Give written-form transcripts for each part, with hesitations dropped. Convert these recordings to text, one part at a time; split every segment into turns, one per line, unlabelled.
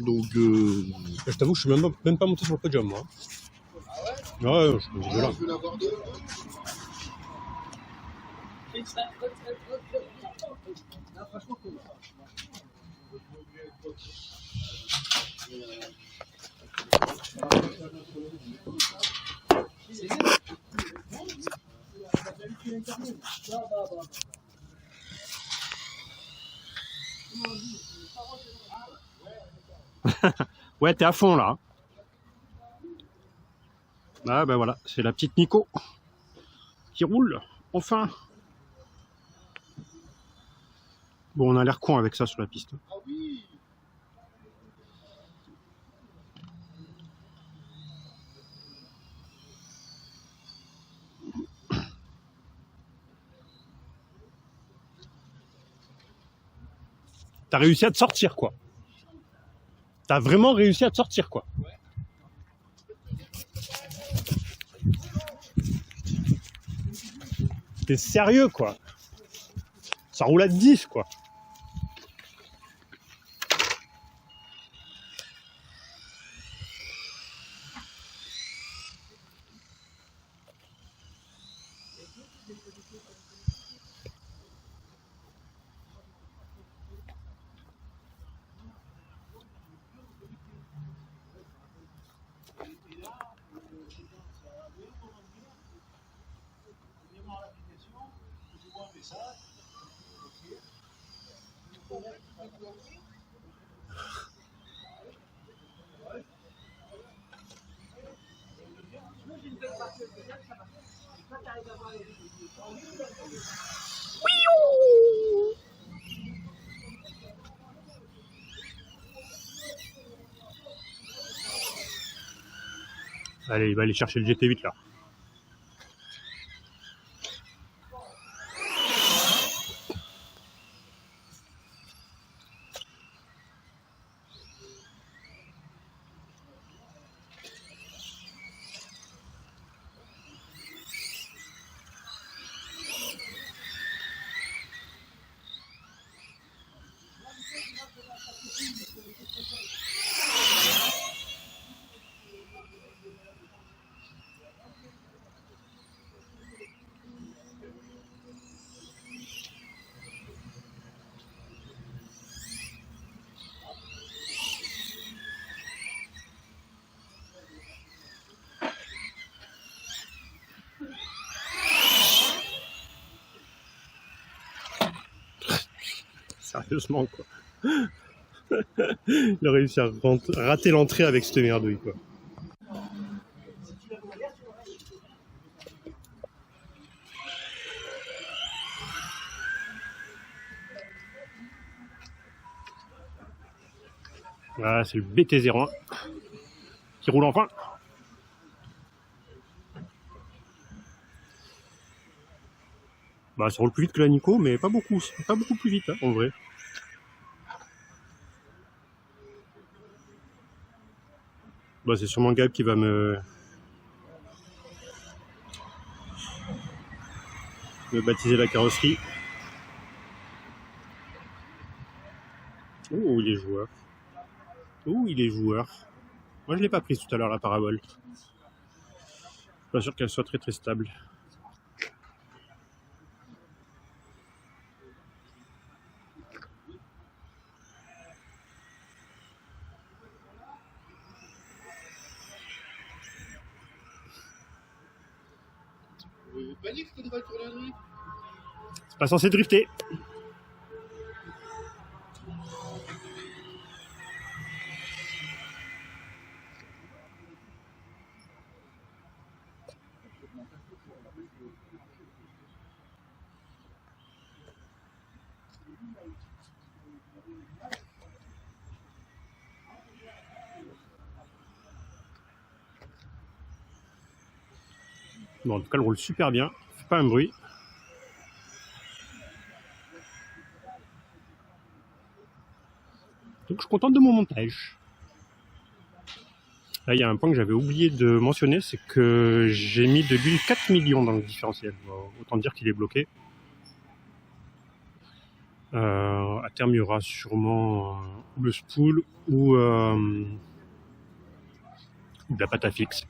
Donc,
Je t'avoue, je suis même pas monté sur le podium, moi. Ouais, je suis de là. Ouais, t'es à fond là. Ah ben voilà, c'est la petite Nico qui roule, enfin. Bon, on a l'air con avec ça sur la piste. T'as réussi à te sortir, quoi. T'as vraiment réussi à te sortir, quoi. T'es sérieux, quoi. Ça roule à 10, quoi. Allez, il va aller chercher le GT8 là. Sérieusement, quoi. Il a réussi à rater l'entrée avec cette merdouille, quoi. Voilà, c'est le BT01 qui roule enfin. Bah, ça roule plus vite que la Nico, mais pas beaucoup plus vite, hein, en vrai. Bah, c'est sûrement Gab qui va me baptiser la carrosserie. Oh, il est joueur. Oh, il est joueur. Moi, je l'ai pas prise tout à l'heure, la parabole. Je suis pas sûr qu'elle soit très très stable. C'est pas censé drifter. Bon, en tout cas, elle roule super bien. Fait pas un bruit. Donc, je suis content de mon montage. Là, il y a un point que j'avais oublié de mentionner, c'est que j'ai mis de l'huile 4 millions dans le différentiel. Autant dire qu'il est bloqué. Attends. terme, il y aura sûrement ou le spool ou de la pâte à fixe.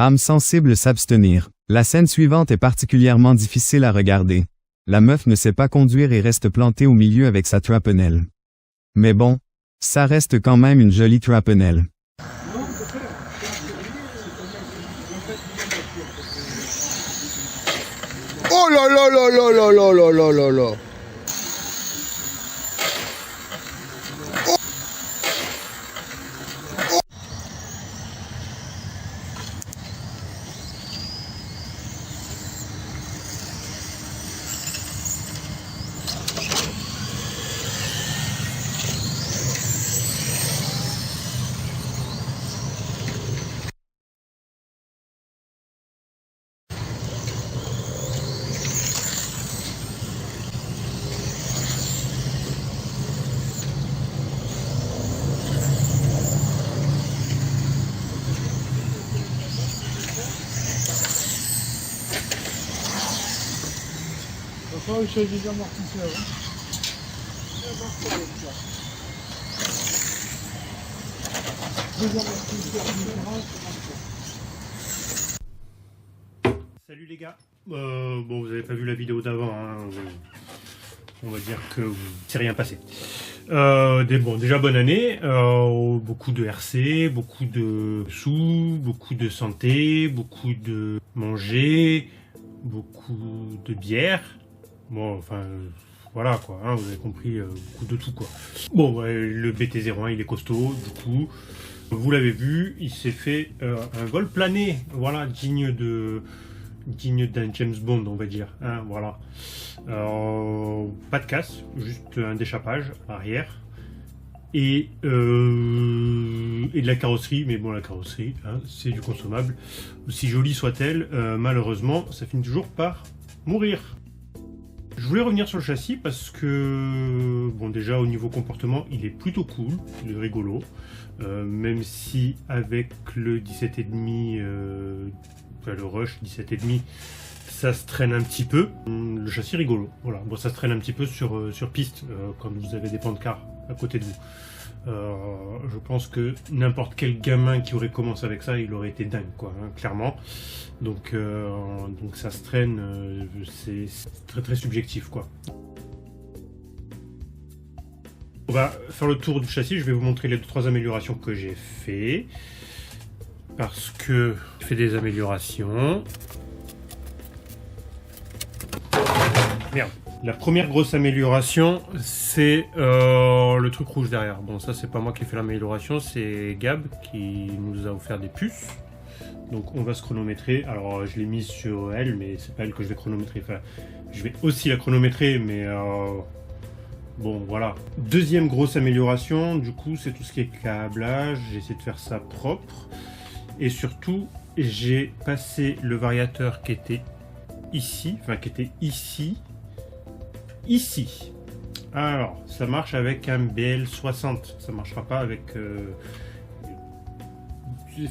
Âme sensible s'abstenir. La scène suivante est particulièrement difficile à regarder. La meuf ne sait pas conduire et reste plantée au milieu avec sa trapenelle. Mais bon, ça reste quand même une jolie trapenelle.
Oh là là là là là là là là là là. Il s'agit des amortisseurs.
Salut les gars. Bon, vous avez pas vu la vidéo d'avant, hein. On va dire que c'est rien passé. Déjà bonne année, beaucoup de RC, beaucoup de sous, beaucoup de santé, beaucoup de manger, beaucoup de bière. Bon, enfin, voilà quoi, hein, vous avez compris, beaucoup de tout quoi. Bon, le BT-01 il est costaud, du coup, vous l'avez vu, il s'est fait un vol plané, voilà, digne d'un James Bond, on va dire, hein, voilà. Pas de casse, juste un déchappage arrière et de la carrosserie, mais bon, la carrosserie, hein, c'est du consommable. Aussi jolie soit-elle, malheureusement, ça finit toujours par mourir. Je voulais revenir sur le châssis parce que, bon, déjà au niveau comportement, il est plutôt cool, il est rigolo, même si avec le 17,5, enfin le Rush 17,5, ça se traîne un petit peu. Le châssis rigolo, voilà. Bon, ça se traîne un petit peu sur piste quand vous avez des pancarts à côté de vous. Je pense que n'importe quel gamin qui aurait commencé avec ça, il aurait été dingue, quoi, hein, clairement. Donc ça se traîne, c'est très très subjectif, quoi. On va faire le tour du châssis. Je vais vous montrer les 2-3 améliorations que j'ai fait. Parce que j'ai fait des améliorations. Merde. La première grosse amélioration, c'est le truc rouge derrière. Bon, ça, c'est pas moi qui ai fait l'amélioration, c'est Gab qui nous a offert des puces. Donc, on va se chronométrer. Alors, je l'ai mise sur elle, mais c'est pas elle que je vais chronométrer. Enfin, je vais aussi la chronométrer, mais bon, voilà. Deuxième grosse amélioration, du coup, c'est tout ce qui est câblage. J'ai essayé de faire ça propre. Et surtout, j'ai passé le variateur qui était ici, enfin, qui était ici. Alors, ça marche avec un BL60, ça marchera pas avec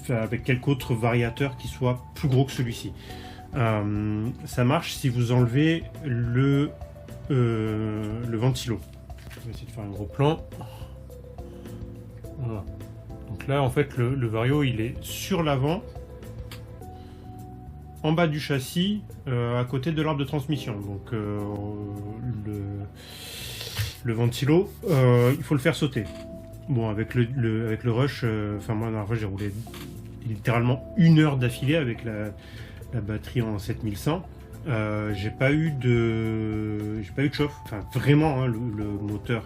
avec quelque autre variateur qui soit plus gros que celui-ci. Ça marche si vous enlevez le ventilo. Je vais essayer de faire un gros plan. Voilà. Donc là, en fait, le vario, il est sur l'avant, en bas du châssis, à côté de l'arbre de transmission. Donc le ventilo, il faut le faire sauter. Bon, avec le rush, enfin moi, la dernière fois, j'ai roulé littéralement 1 heure d'affilée avec la batterie en 7100. J'ai pas eu de chauffe. Enfin, vraiment, hein, le moteur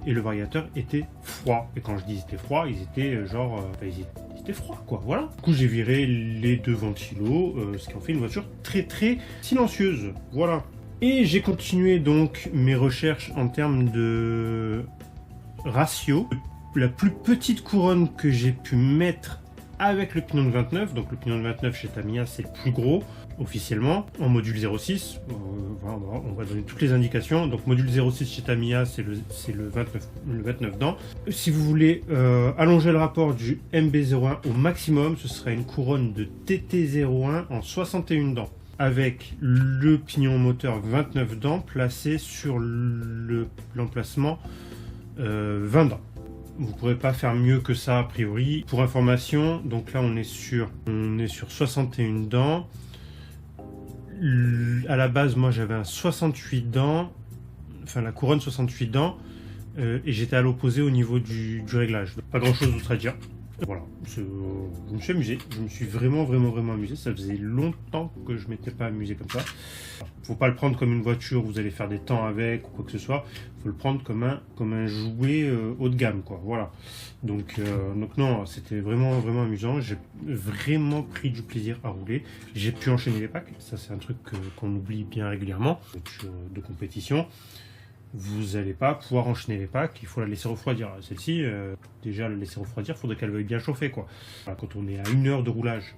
et le variateur étaient froids. Et quand je dis ils étaient froids, ils étaient genre... ils étaient froids, quoi. Voilà. Du coup, j'ai viré les 2 ventilos, ce qui en fait une voiture très très silencieuse. Voilà. Et j'ai continué donc mes recherches en termes de ratio. La plus petite couronne que j'ai pu mettre avec le pignon de 29, donc le pignon de 29 chez Tamiya, c'est le plus gros officiellement, en module 06. On va donner toutes les indications. Donc module 06 chez Tamiya, c'est le 29 dents. Si vous voulez allonger le rapport du MB01 au maximum, ce serait une couronne de TT01 en 61 dents, avec le pignon moteur 29 dents placé sur l'emplacement 20 dents. Vous ne pourrez pas faire mieux que ça a priori. Pour information, donc là on est sur 61 dents. À la base, moi j'avais un 68 dents, enfin la couronne 68 dents, et j'étais à l'opposé au niveau du réglage. Donc, pas grand chose d'autre à dire. Voilà, je me suis amusé, je me suis vraiment amusé. Ça faisait longtemps que je m'étais pas amusé comme ça. Faut pas le prendre comme une voiture, vous allez faire des temps avec ou quoi que ce soit. Faut le prendre comme un jouet haut de gamme, quoi. Voilà. Donc non, c'était vraiment amusant. J'ai vraiment pris du plaisir à rouler. J'ai pu enchaîner les packs. Ça, c'est un truc qu'on oublie bien régulièrement de compétition. Vous n'allez pas pouvoir enchaîner les packs, il faut la laisser refroidir. Celle-ci, déjà la laisser refroidir, il faudrait qu'elle veuille bien chauffer, quoi. Quand on est à 1 heure de roulage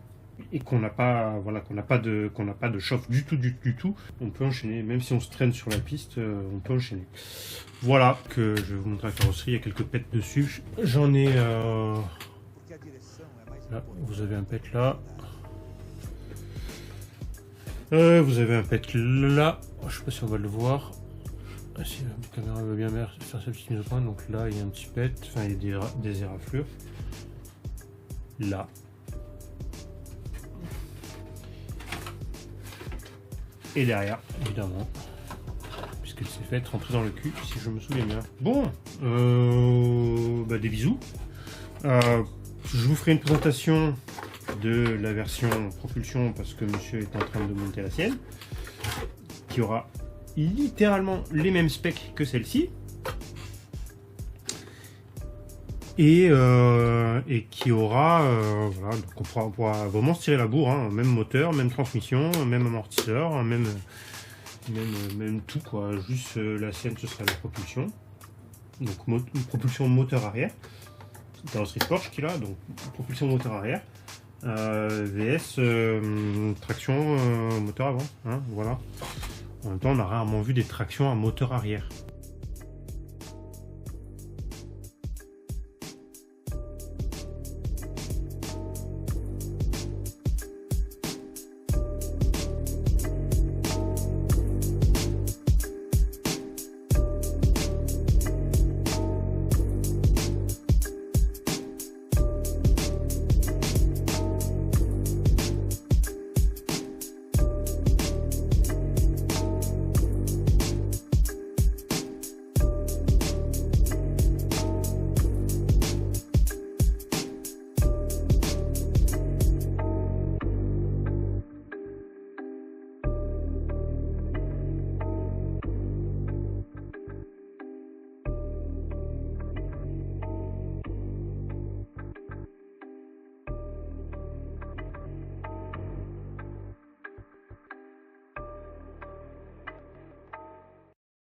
et qu'on n'a pas, de chauffe du tout, on peut enchaîner. Même si on se traîne sur la piste, on peut enchaîner. Voilà, que je vais vous montrer la carrosserie. Il y a quelques pets dessus. J'en ai... Là, vous avez un pet là. Vous avez un pet là. Je sais pas si on va le voir. Si la caméra veut bien faire sa petite mise au point, donc là il y a un petit pet, enfin il y a des éraflures. Là. Et derrière, évidemment. Puisqu'elle s'est faite rentrer dans le cul, si je me souviens bien. Bon, des bisous. Je vous ferai une présentation de la version propulsion parce que monsieur est en train de monter la sienne. Qui aura littéralement les mêmes specs que celle-ci et qui aura voilà, donc on pourra vraiment se tirer la bourre, hein, même moteur, même transmission, même amortisseur, même tout, quoi. Juste la sienne, ce sera la propulsion, donc une propulsion moteur arrière, carrosserie Porsche qu'il a, donc propulsion moteur arrière, VS traction moteur avant, hein, voilà. En même temps, on a rarement vu des tractions à moteur arrière.